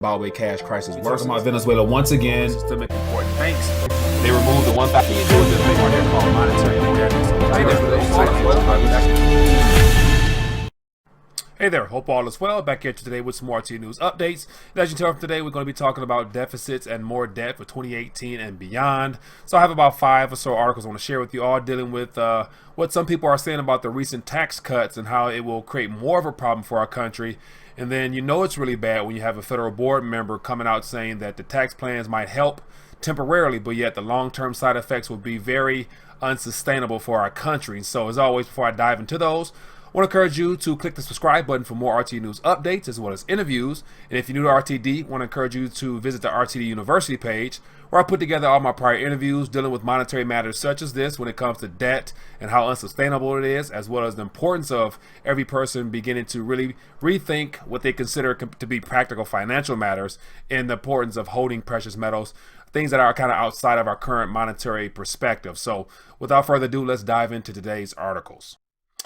Zimbabwe cash crisis worse. Talking about Venezuela once again. Systemic important banks. They removed the 1,000 thing right here called monetary embarking. Hey there, hope all is well. Back here today with some more RT News updates. And as you can tell from today, we're going to be talking about deficits and more debt for 2018 and beyond. So I have about 5 or so articles I want to share with you, all dealing with what some people are saying about the recent tax cuts and how it will create more of a problem for our country. And then you know it's really bad when you have a federal board member coming out saying that the tax plans might help temporarily, but yet the long-term side effects will be very unsustainable for our country. So as always, before I dive into those, I want to encourage you to click the subscribe button for more RT News updates as well as interviews. And if you're new to RTD, I want to encourage you to visit the RTD University page, where I put together all my prior interviews dealing with monetary matters such as this when it comes to debt and how unsustainable it is, as well as the importance of every person beginning to really rethink what they consider to be practical financial matters and the importance of holding precious metals, things that are kind of outside of our current monetary perspective. So without further ado, let's dive into today's articles.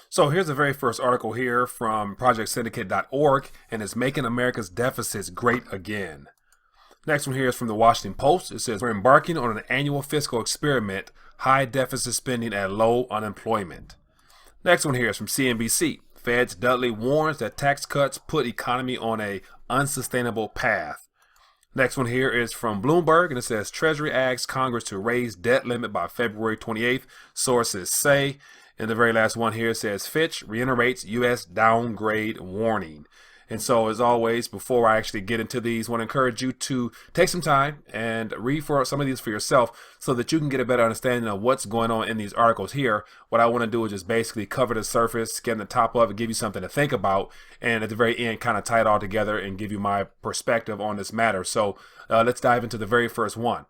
So here's the very first article here from projectsyndicate.org, and it's Making America's Deficits Great Again. Next one here is from the Washington Post. It says, we're embarking on an annual fiscal experiment, high deficit spending at low unemployment. Next one here is from CNBC. Fed's Dudley warns that tax cuts put economy on a unsustainable path. Next one here is from Bloomberg, and it says, Treasury asks Congress to raise debt limit by February 28th, sources say. And the very last one here says Fitch reiterates U.S. downgrade warning. And so as always, before I actually get into these, I want to encourage you to take some time and read for some of these for yourself so that you can get a better understanding of what's going on in these articles here. What I want to do is just basically cover the surface, skim the top of it, give you something to think about, and at the very end kind of tie it all together and give you my perspective on this matter. So let's dive into the very first one.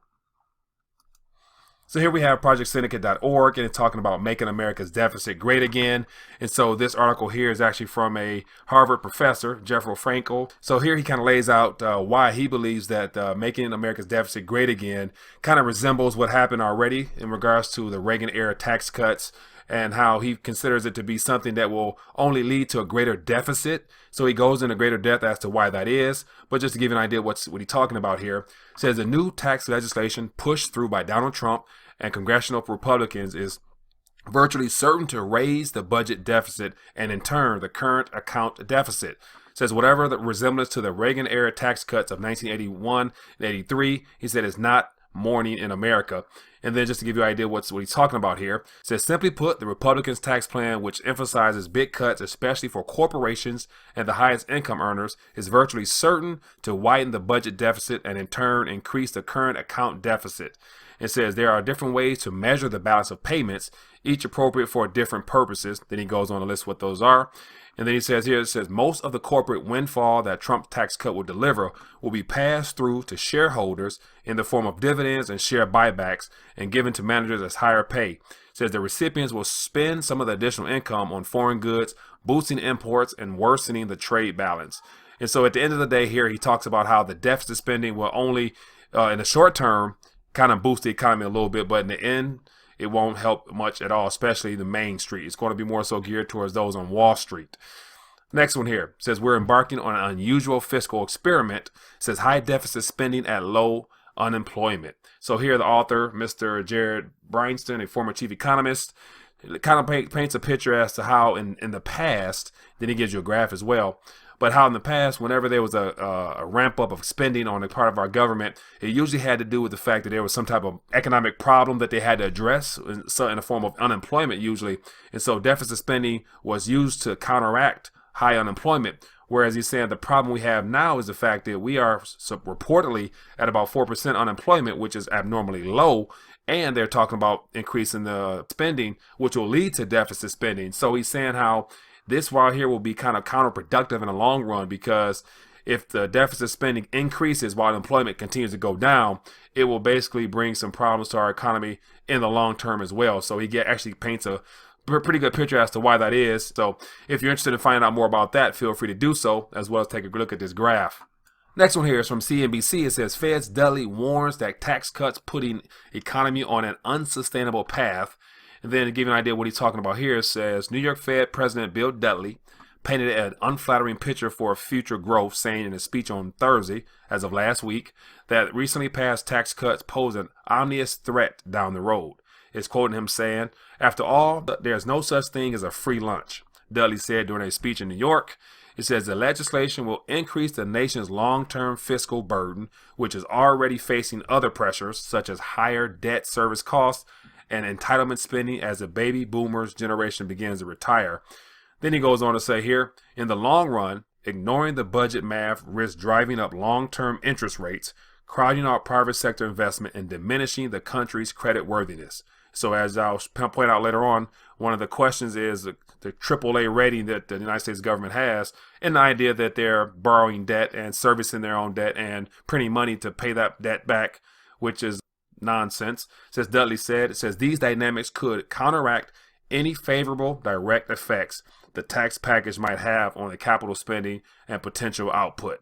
So here we have projectsyndicate.org, and it's talking about making America's deficit great again. And so this article here is actually from a Harvard professor, Jeffrey Frankel. So here he kind of lays out why he believes that making America's deficit great again kind of resembles what happened already in regards to the Reagan era tax cuts, and how he considers it to be something that will only lead to a greater deficit. So he goes into greater depth as to why that is. But just to give you an idea what he's talking about here, says the new tax legislation pushed through by Donald Trump and congressional Republicans is virtually certain to raise the budget deficit and in turn the current account deficit. Says whatever the resemblance to the Reagan era tax cuts of 1981 and 83, he said, is not mourning in America. And then just to give you an idea what he's talking about here, says simply put, the Republicans' tax plan, which emphasizes big cuts, especially for corporations and the highest income earners, is virtually certain to widen the budget deficit and in turn increase the current account deficit. It says there are different ways to measure the balance of payments, each appropriate for different purposes. Then he goes on to list what those are. And then he says here, it says most of the corporate windfall that Trump tax cut will deliver will be passed through to shareholders in the form of dividends and share buybacks and given to managers as higher pay. It says the recipients will spend some of the additional income on foreign goods, boosting imports and worsening the trade balance. And so at the end of the day here, he talks about how the deficit spending will only in the short term kind of boost the economy a little bit, but in the end, it won't help much at all, especially the Main Street. It's going to be more so geared towards those on Wall Street. Next one here says we're embarking on an unusual fiscal experiment. It says high deficit spending at low unemployment. So here the author, Mr. Jared Bryanston, a former chief economist, kind of paints a picture as to how in the past, then he gives you a graph as well, but how in the past, whenever there was a ramp up of spending on the part of our government, it usually had to do with the fact that there was some type of economic problem that they had to address, in the form of unemployment usually. And so deficit spending was used to counteract high unemployment. Whereas he's saying the problem we have now is the fact that we are reportedly at about 4% unemployment, which is abnormally low. And they're talking about increasing the spending, which will lead to deficit spending. So he's saying how this right here will be kind of counterproductive in the long run, because if the deficit spending increases while employment continues to go down, it will basically bring some problems to our economy in the long term as well. So he actually paints a pretty good picture as to why that is. So if you're interested in finding out more about that, feel free to do so, as well as take a look at this graph. Next one here is from CNBC. It says Fed's Dudley warns that tax cuts putting economy on an unsustainable path. And then to give you an idea what he's talking about here, it says New York Fed President Bill Dudley painted an unflattering picture for future growth, saying in a speech on Thursday, as of last week, that recently passed tax cuts pose an ominous threat down the road. It's quoting him saying, "After all, there's no such thing as a free lunch," Dudley said during a speech in New York. It says the legislation will increase the nation's long-term fiscal burden, which is already facing other pressures, such as higher debt service costs and entitlement spending as the baby boomers generation begins to retire. Then he goes on to say here, in the long run, ignoring the budget math risks driving up long-term interest rates, crowding out private sector investment, and diminishing the country's credit worthiness. So as I'll point out later on, one of the questions is the AAA rating that the United States government has, and the idea that they're borrowing debt and servicing their own debt and printing money to pay that debt back, which is nonsense. Says Dudley said, it says these dynamics could counteract any favorable direct effects the tax package might have on the capital spending and potential output.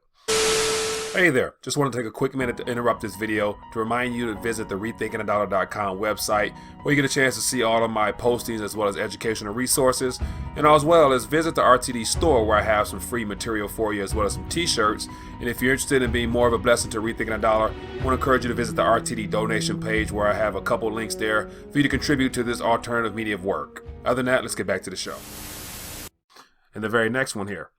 Hey there, just want to take a quick minute to interrupt this video to remind you to visit the rethinkingthedollar.com website, where you get a chance to see all of my postings as well as educational resources, and as well as visit the RTD store where I have some free material for you as well as some t-shirts. And if you're interested in being more of a blessing to Rethinking the Dollar, I want to encourage you to visit the RTD donation page where I have a couple links there for you to contribute to this alternative media of work. Other than that, let's get back to the show. And the very next one here.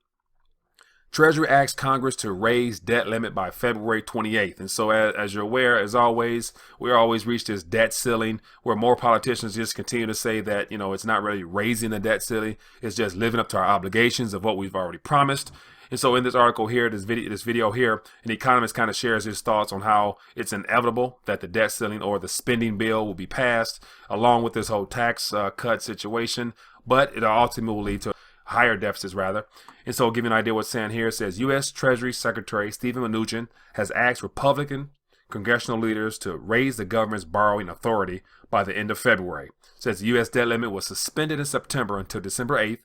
Treasury asks Congress to raise debt limit by February 28th. And so as you're aware, as always, we always reach this debt ceiling where more politicians just continue to say that, it's not really raising the debt ceiling. It's just living up to our obligations of what we've already promised. And so in this article here, this video here, an economist kind of shares his thoughts on how it's inevitable that the debt ceiling or the spending bill will be passed along with this whole tax cut situation, but it ultimately will lead to higher deficits rather. And so, give you an idea what's saying here, it says U.S. Treasury Secretary Steven Mnuchin has asked Republican congressional leaders to raise the government's borrowing authority by the end of February. It says the U.S. debt limit was suspended in September until December 8th.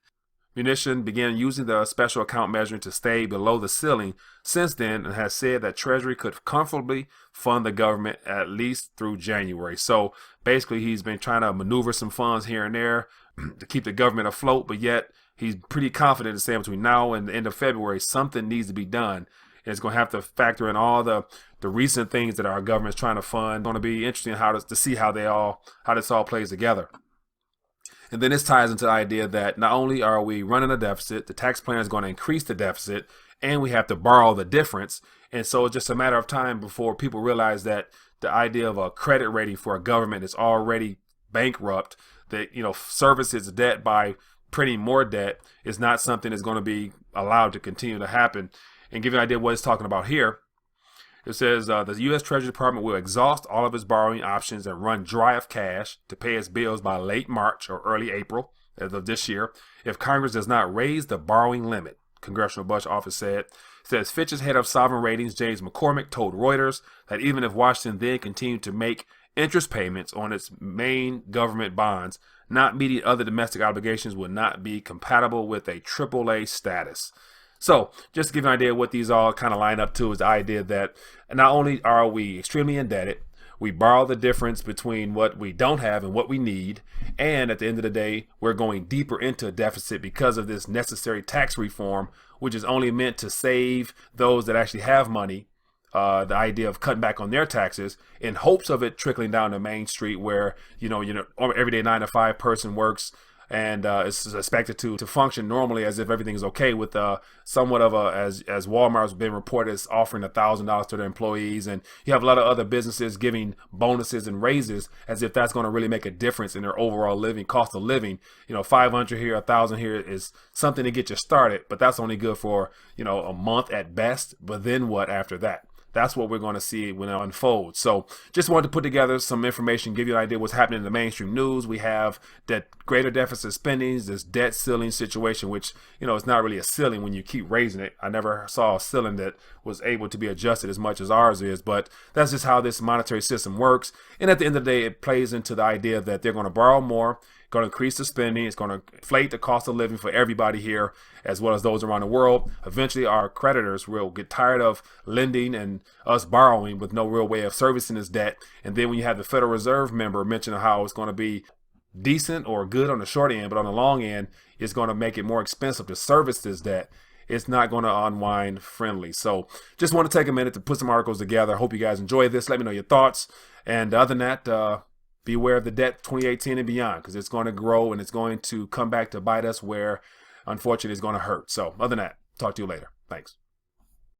Mnuchin began using the special account measure to stay below the ceiling since then, and has said that Treasury could comfortably fund the government at least through January. So basically, he's been trying to maneuver some funds here and there to keep the government afloat, but yet he's pretty confident in saying between now and the end of February, something needs to be done. And it's going to have to factor in all the recent things that our government is trying to fund. It's going to be interesting to see how this all plays together. And then this ties into the idea that not only are we running a deficit, the tax plan is going to increase the deficit, and we have to borrow the difference. And so it's just a matter of time before people realize that the idea of a credit rating for a government is already bankrupt, that services debt by printing more debt is not something that's going to be allowed to continue to happen. And give you an idea of what it's talking about here, it says the U.S. Treasury Department will exhaust all of its borrowing options and run dry of cash to pay its bills by late March or early April of this year if Congress does not raise the borrowing limit, Congressional Budget Office said. It says Fitch's head of sovereign ratings, James McCormick, told Reuters that even if Washington then continued to make interest payments on its main government bonds, not meeting other domestic obligations would not be compatible with a AAA status. So just to give you an idea of what these all kind of line up to is the idea that not only are we extremely indebted, we borrow the difference between what we don't have and what we need, and at the end of the day, we're going deeper into a deficit because of this necessary tax reform, which is only meant to save those that actually have money. The idea of cutting back on their taxes in hopes of it trickling down to Main Street where, everyday 9-to-5 person works and is expected to function normally as if everything is okay with somewhat of as Walmart's been reported as offering $1,000 to their employees. And you have a lot of other businesses giving bonuses and raises as if that's going to really make a difference in their overall cost of living. $500 here, $1,000 here is something to get you started, but that's only good for, a month at best. But then what after that? That's what we're going to see when it unfolds. So just wanted to put together some information, give you an idea what's happening in the mainstream news. We have that greater deficit spending, this debt ceiling situation, which, it's not really a ceiling when you keep raising it. I never saw a ceiling that was able to be adjusted as much as ours is, but that's just how this monetary system works. And at the end of the day, it plays into the idea that they're going to borrow more, going to increase the spending. It's going to inflate the cost of living for everybody here as well as those around the world. Eventually, our creditors will get tired of lending and us borrowing with no real way of servicing this debt. And then when you have the Federal Reserve member mentioning how it's going to be decent or good on the short end, but on the long end, it's going to make it more expensive to service this debt. It's not going to unwind friendly. So just want to take a minute to put some articles together. Hope you guys enjoy this. Let me know your thoughts. And other than that, beware of the debt 2018 and beyond, because it's going to grow and it's going to come back to bite us where, unfortunately, it's going to hurt. So other than that, talk to you later. Thanks.